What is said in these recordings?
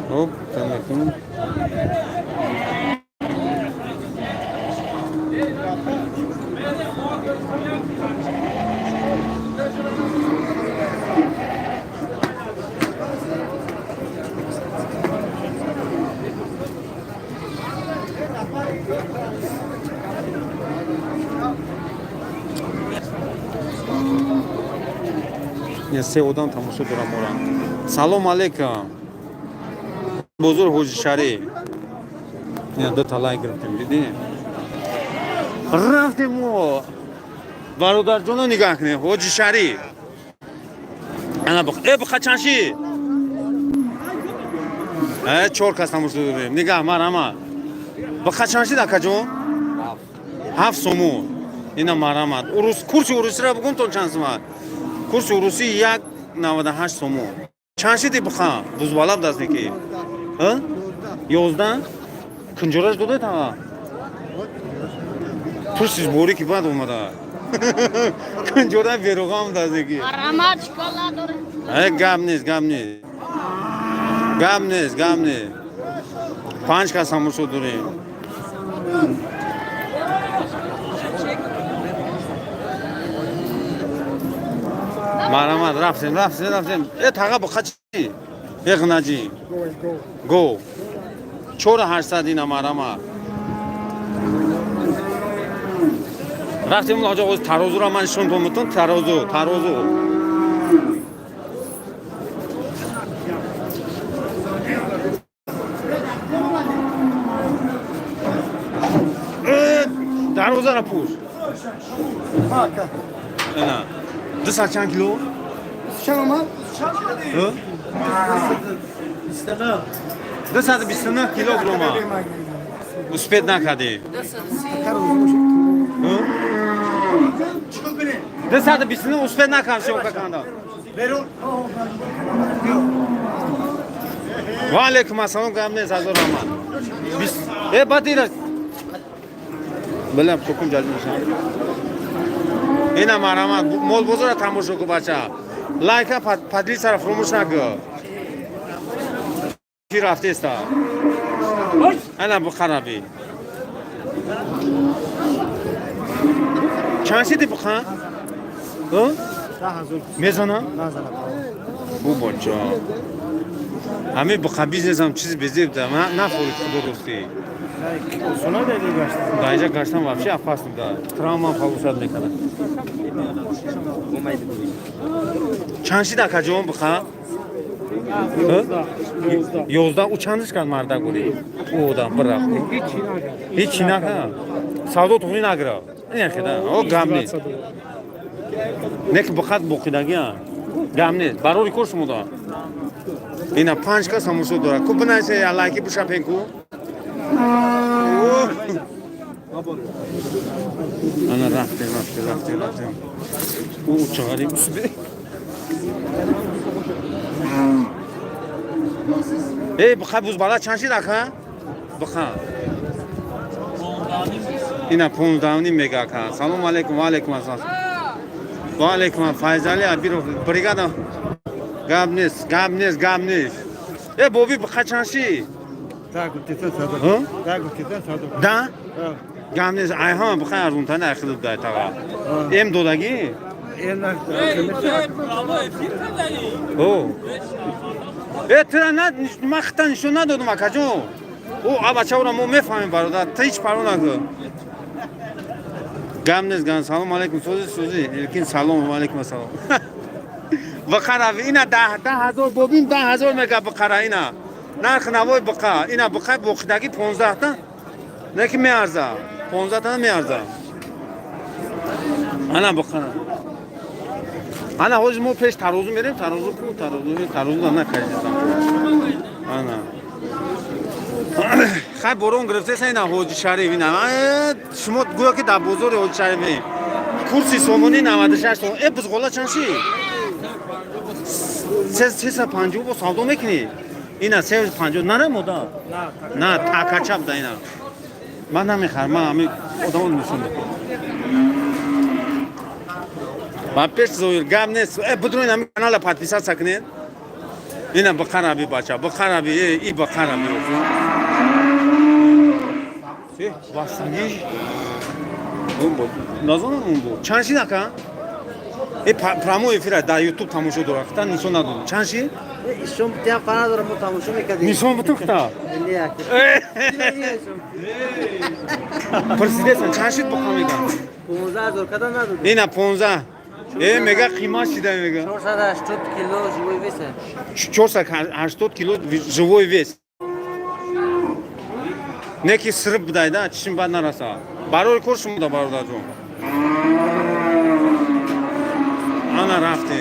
Hop, tamam. Я се одам тамошо дорам орам. Салом алейкум. Бузург ҳоҷи шариф. Я ду талай гирифтем, дидӣ? Рафтем мо. Бародарҷоно нигоҳ кунед, ҳоҷи шариф. Ана биқа чанши. Чор кас тамошо дорем. Нигоҳ марама. Биқа чанши дакаҷон? 7 сомон. Ина марамат. Курси урусиро бугум то чанд сомон? Курси уруси 1.98 сомон. Чаншиди биқа? Бузбалаб дазники. 11 кунҷораш дода тага. Пурсиш бори ки бад омада. Кунҷора беруғам дазники. Арамат школа дора. Гап нест, гап нест. Гап нест, гап нест. 5 кас тамошо дорем. Марамат рафтем. Тага биқа чи? Иғнаҷи. Го. 4800 ина марамат. Рафтем ҳоҷа оз тарозуро ман нишон додам, тарозу. Дарозара пуш. Ана. 200 чанд кило? Чанд? 229 килограмма. Успет накарди. 229 успет накард шо канда. Ва алейкум ассалом гамне сазор раман. Бадира. Билам чукум ҷалбишам. Ина марамат мол бозора тамошо ку бача. Лайка падли сара фромӯш накӯ. Ки рафтеста. Ана бухараби. Чаншиди буха? Мезанам? Бу боча. Ҳамин буха бизнесам чизи безебда. На форид худо дости. Дайҷа гаштам вообще опасно да. Травма фалушад мекарад. Чаншид акаҷон буха? 11 у чандиш кард марда гури. У одам бирафт. Ҳичи накард. Савдо туғри нагира. Ин хеда. О гам нест. Неки бухат боқидагия. Гам нест. Барори кор шумо да. Ина 5 кас тамошо дора. Ку бинайсе алайки бушапен ку. Ana raftem. Çağırayım üstüne. Bu kabuz bala çanşı da ka? Bakha. Ina pondavni mega ka. Salam aleykum, aleykum assalam. Wa aleykum Fayzali abi brigada. Gabnes. Bobi bakha çanşı. Da? Gamnes ayhan bu kadar runtan akıllı da taga. Em dodagi? Oh. Trana maktan şuna dodum akajo. O abaçavra mo mefahim baroda. Ta hiç parona gö. Gamnes gan salam aleykum sozi. Lekin salam aleykum assalam. Bakara ina da hazor bobin 10,000 mega bakara ina. Narx navoy baqa. Ina baqa boqdagi 15 ta. Ne ki mearza? 15 tane mearza. Ana bakana. Ana hoş mu peş tarozu vereyim, tarozu da ne kaçacağım. Ana. Hay boron grifte sen na hoji şarif ina. Şumot goya ki da bozor hoji şarif. Kursi somoni 96 son. Biz gola çanşi. Siz pancu bu savdo mekini. Ina sev pancu nara moda. Na ta kaçap da ina. من نمیخرم من odam nishon bede. Bapes zoir gam nes. Budrun ham kanal podpisаться qiling. Ina baqarabi bacha, baqarabi, i baqarabi. Vasili. Bu nazon bu. Chanshi naka? Pramo efira da YouTube tamosho dorakta nishon nadod. Chanshi? Ishon butiyam qana dora mo tamosho mekadi. Nishon butukta. Endi yak. Persidesan chanshi baqamigan. 15000 qadan nadod. Ina 15. Mega qiymat shida mega. 480 kilo живой вес. 480 kilo живой вес. Neki sırıp budayda çişin bad narasa. Baror kurşum da barda jo. Ana rafte.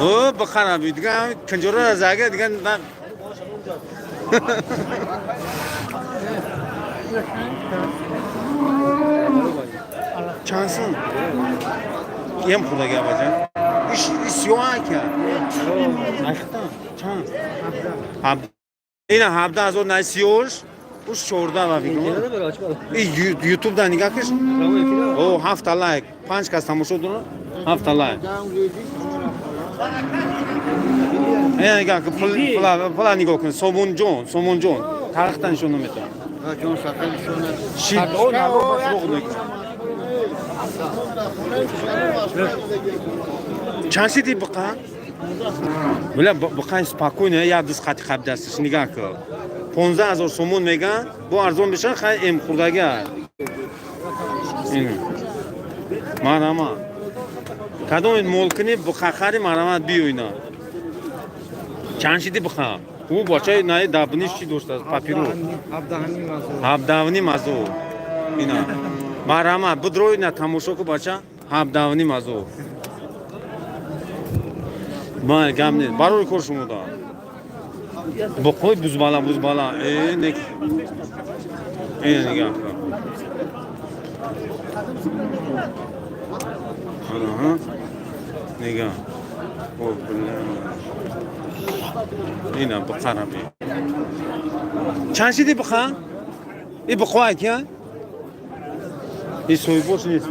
O bakana bir digan kanjora zaga digan da. Chansın. Kim burada yapacak? İş yok ya. Ayakta. Çan. Hab. Yine habda azor nasiyor. Uş şorda var bir gün. YouTube'da nikah kış. O hafta like. Panç kas tamoş oldu. Hafta like. Yani nikah pula nikah kış. Somun John. Tarihten şunu meto. John sakal şunu. Şid o ne o Chansi di baqa. Bula baqa spokojnie ya dysqati qabdasiz nigah qil. 15000 so'm megan bu arzon beshar hay em xurdaga. Marama. Kadon molkini baqa xari marama biyoyna. Chansi di baqa. Bu bochay nay dabnishi do'stlar papiro. Habdavni mazo. Ina. Marama budroyna tamosho ko bacha habdavni mazo. Mal gamne baror kurşumuda. Bu koy buzbala. Ne? Ne gel. Aha. Ne gel. O ina bakara bi. Çanşı di baxa? Bu koy ya. soy boş neyse.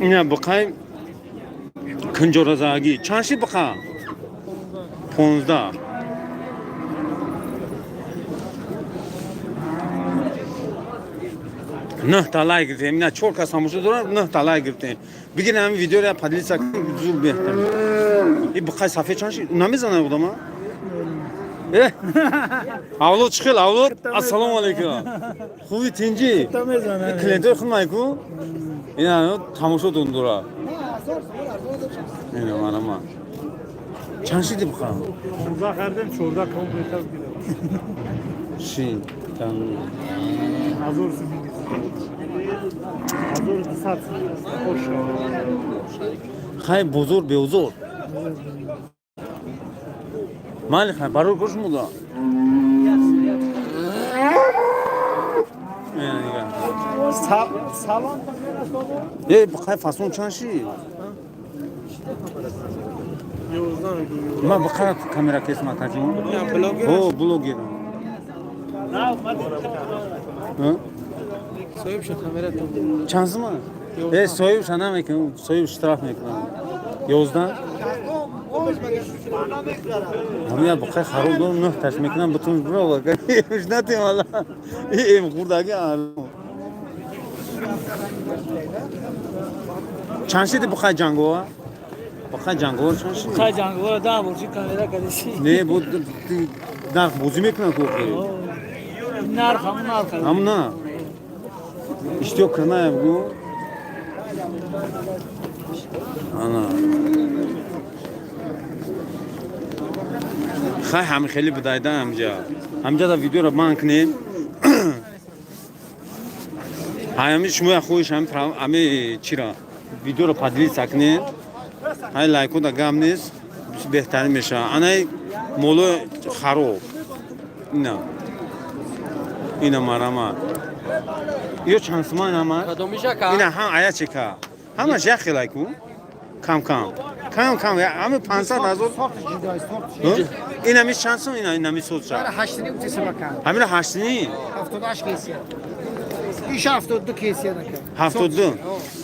Ina bakayım. Kıncorazagi. Çanşı baka. 15. Nah talay girdi. Mina çok kasamışı durar. Nah talay girdi. Bir gün hem videoya padlisak zul behter. Bakay safe çanşı. Namizana o da mı? Avlo çıkıl avlo. Assalamu alaikum. Xubi tinci. Kliyentler xılmay ku. Yani tamoşa dondura. Ne var ama. Çanşıydı bu kadar. Şurada kardeşim şurada komple Şey, tamam. Azursun. Azur kısat. Hoş. Hay bozor be bozor. Malik hay barur kuş mu da? Salon. Bu hay fason çanşı. Ma bakar kamera kesme atacağım. O blogger. Soyup şu kamera Çansı mı? Soyup sana mı ki? Soyup ştraf mı ki? Yozdan. Hamıya bakay xarab doğum ne taşmekten bütün bura bak. Ne diyeyim valla. İyiyim buradaki ağrım. Çanşıydı bakay Django. Bakay Django çanşı. Kay Django da burcu kamera kadesi. Ne bu dar bozum ekran kokuyor. Nar hamna. Hamna. İşte o kırna ya bu. Ana. Hay ham khali bidayda amca da video ra bank ne. Hayami shmoya khoish ham ami chira video ra padli sakne. Hay like da gamnes behtar mesha. Anay molo kharo. Ina marama. Yo chansman ama. Ina ha aya cheka. Hama jakh like bu. Kam ya. Ami 500,000. اینمی چند سو اینمی سوز شد برای 8 تیسه بکن همین 8 نی 78 کیسیه ایش 72 کیسیه نکن 72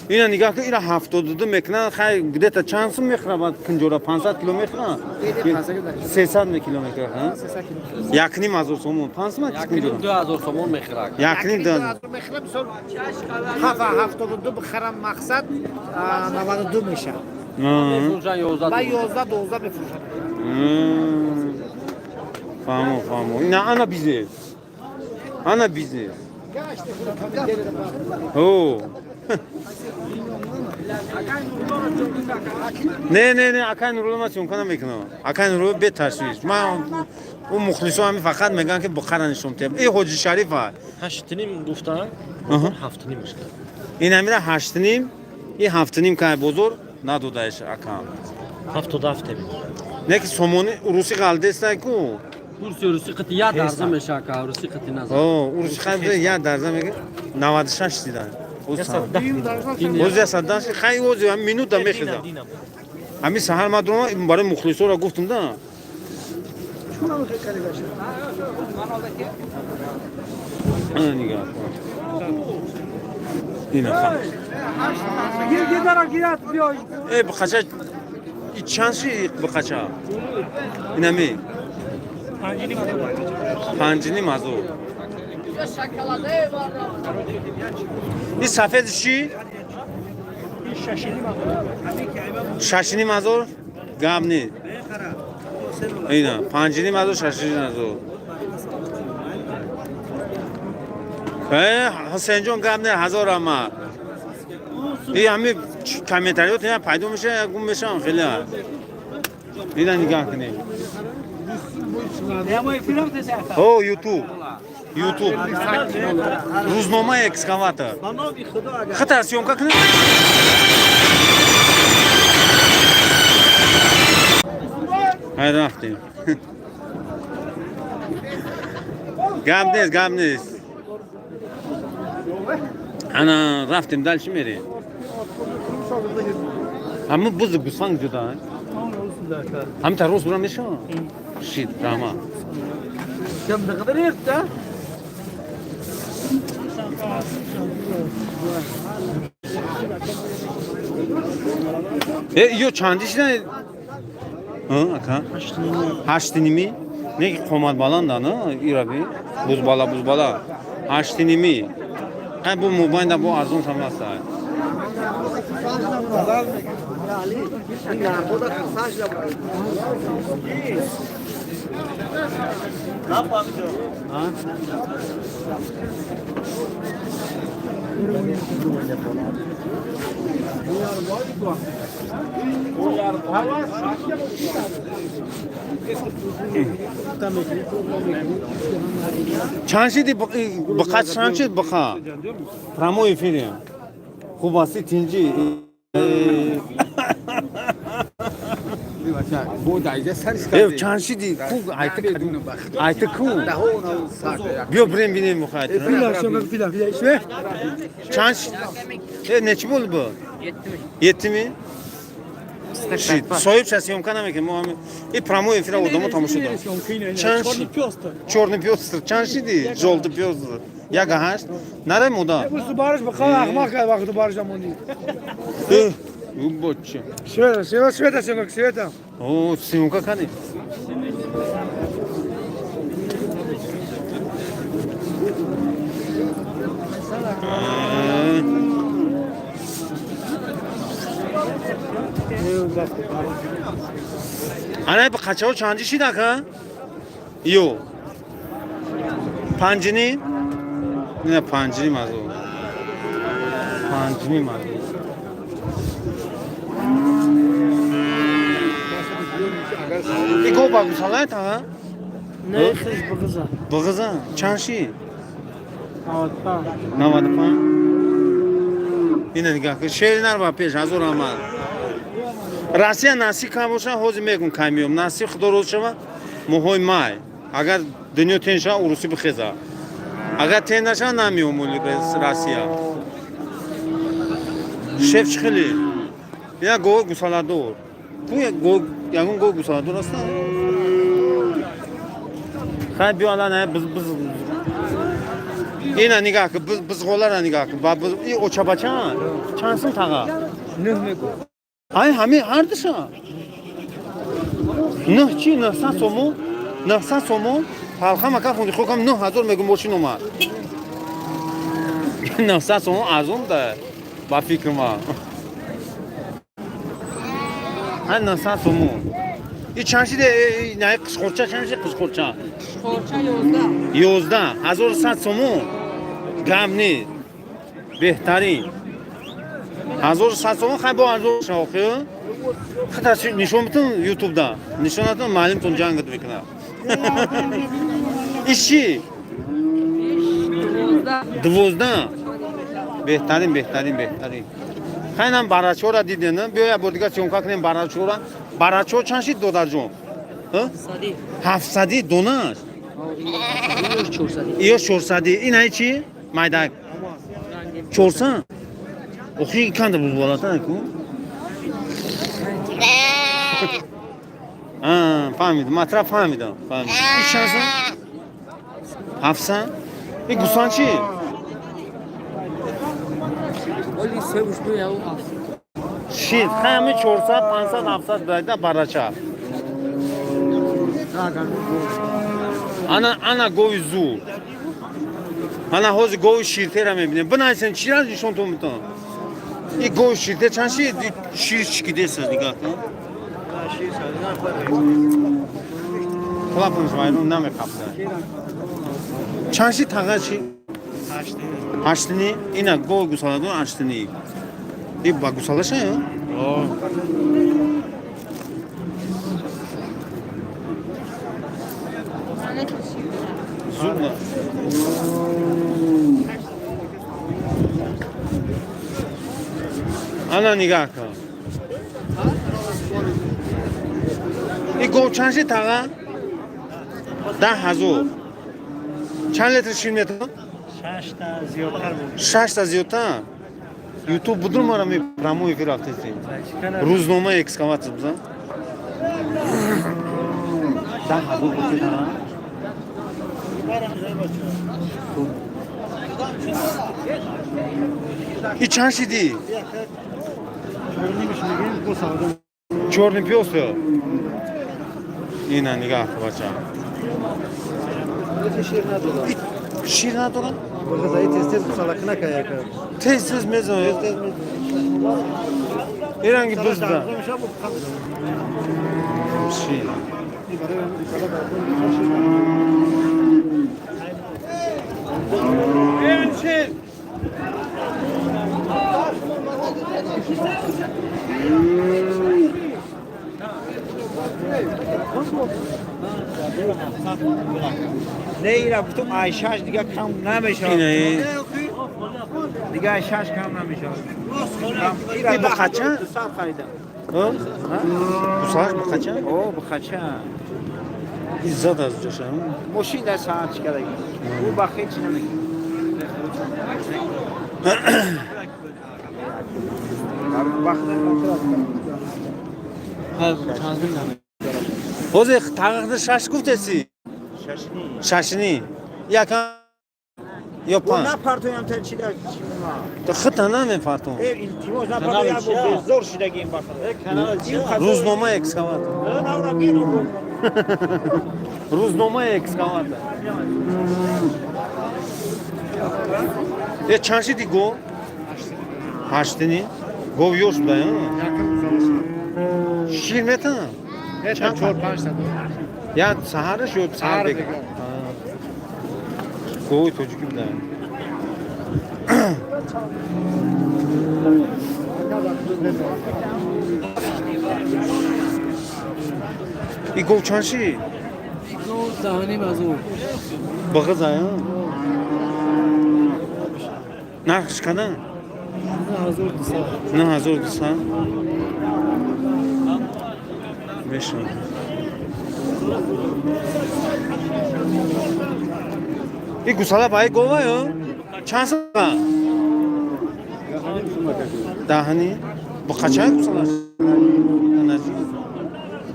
اینا نگاه کن اینا 72 میکنن خیلی گده تا چند سو میخره بعد کنجورا 500 کیلومتر نه 300 کیلومتر ها 300 کیلومتر یکنیم از سومون 500 کنجورا 2000 تومان میخرک یکنیم داد میخرم مثلا 72 بخرم مقصد 92 میشه میفروشن 11 و 11 12 بفروشم فهمو اینا انا بیزنس انا بیزنس او نه اکن رو ما چون کنم میکنم اکن رو به تشویش من اون مخلصا همین فقط میگن که بخرنشون تیم این حاجی شریفه 8.5 گفتن آها. 7.5 میشه این همیشه 8 نیم این 7 نیم که بزرگ ندودش اکن 77 میشه نه که سومونی روسی قلده است کو روسی قطعی یا درزه میشه که روسی قطعی نزد روسی قلده یا درزه میگه 96 دیدن اوز صداش خیلی اوز هم مینوت هم میخزه همین سهر مدرما برای مخلصا را گفتم ده نگاه اینا خواهد Gir dara girat biyo. ای بخچه چند شی بخچه اینا می پنجینی مازو این سفید چی؟ ششینی مازور گام نی اینا پنجینی مازور ششینی مازور حسین جون گام نه 1000 اما این همه کامنتاریات اینا پیدا میشه گم میشن خیلی اینا نگاه کنید او یوتیوب روزنامه اکسکاواتور خطر سیومکا کنید های رفتیم گم نیست انا رفتیم دل چی میری همه بوز گوسفند جدا همه تا روز برام میشه شید رحمه کم نقدر یفته یو چندیش نه اکا 8 نیمی نه که قومت بالان دا نه ایرابی بوز بالا 8 نیمی خیلی bu موبایل da bu ارزون هم هست چند شدی بخاط چند شد بخا پراموی فیلم خوب هستی تینجی چند شدی خوب آیت کو بیا بریم بینیم مخاط چند شد نچی بول bu 70 mi? Soyup съемка намеке мо ами и прямой эфира одаму тамошо дорам. Чорный пёстр, чаншиди, жолтый пёстр. Я гахаш, наре мода. Barış bakalım ahmak gel vakti barış zamanı. У бочче. Sveta. О, съемка кани. Ana bu kaçağı çancı şi dakika? Yo. Pancini? Ne pancini mazo? Pancini mazo. İko bak salay ta. Ne kız bu kıza? Bu kıza çanşi. Avatta. Navadı pan. Yine nigah. Şehirler var peş hazır ama. Россия насиб кам боша ҳозир мекун камиём насиб худо роз шава моҳои май агар дунё тен шава урусӣ бихеза агар тен нашава намеомӯли Россия шеф чӣ хеле ина гоҳи гусаладор пу ягон гоҳи гусаладор аста Hay bir olan ne biz yine nigah ki biz qolar nigah ki ba biz o çabaça çansın tağa. Nüh mü? Ay hami hardışa. Nahçı nahsa somu nahsa somu halka maka fundi xokam 9000 megum boşun oma. Nahsa somu azum da ba fikrima. Ha nahsa somu. İçansı de ne kışkorça çansı kışkorça. Korça yolda. 11 somu gamni بهترین 1100 somu خیلی با ارزش شاخه خاطر نشون میتون یوتیوب دا نشوناتون معلوم تون جنگ میکنه ایشی دوازده بهترین خیلی هم براچو را دیدن بیا بردگاه چونکا کنیم براچو چند شید دو در جون 700 دونش ایو 400 این های چی مایدک 400 اوخی کنده بود بالاتر کو فهمیدم مطرح فهمیدم این چند 700 این گوسان چی ولی سه بوش بیا او شید همه 400 500 700 برده براچه ana goy zu ana hoz goy şirte ra mebine buna sen çiraz nişon to mutan i goy şirte çansi şir çıkide siz diga Klapınız var onu ne kapta çansi tagaçi açtını ina goy gusaladı açtını i bak gusalaşa ya Zurna. Ana nigah kar. این گو چند شد تاقا؟ 10,000 چند لیتر شیر میتون؟ 6 تا زیادتر بود 6 تا زیادتر؟ یوتیوب بودر ما را می پراموی که رفته سیم روزنامه اکسکاوات بزن 10,000 بودی تاقا؟ این چند شدی؟ چورنی پیوسته اینه نگاه کن بچه شیر ندارم؟ غذایی تستر سالک نکه یک تیز میزنه این رنگی بزده شیر این شیر نه اینا گفتم آیشاش دیگه کم نمیشه اینه دیگه آیشاش کم نمیشه این بخچه؟ سال خریدم بساش بخچه؟ او بخچه ایزاد از جاشه ماشین در ساعت چی کرده او بخیر چی نمیگه حوزه تقیقده شش گفتسی؟ ششنی یکم یا او پنج نه پرتویم تا چی در چی تو خطا نمی پرتون این تیموز نه پرتویم زور شدگی این بخیر روزنامه اکسکاوات نه اورا بینو روزنامه اکسکاوات یه چند شدی گو؟ هشتنی؟ گو یوش باید شیر میتن؟ چند 4-5 تا یا سهرش یا سهر بگم گوی توجیکی بودن ای گو چند شی؟ دهانی مزو بغض آیا؟ نرخش کنن؟ 9200 بشن این گوساله باید گوه یا؟ چند سال؟ دهانی؟ با قچه های گوساله؟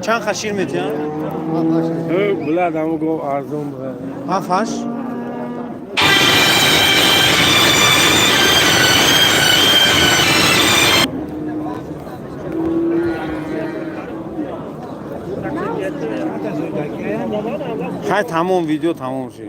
چند خشیر میتین؟ بلاد همو گو ارزون به هفتش؟ خیلی تمام ویدیو تمام شد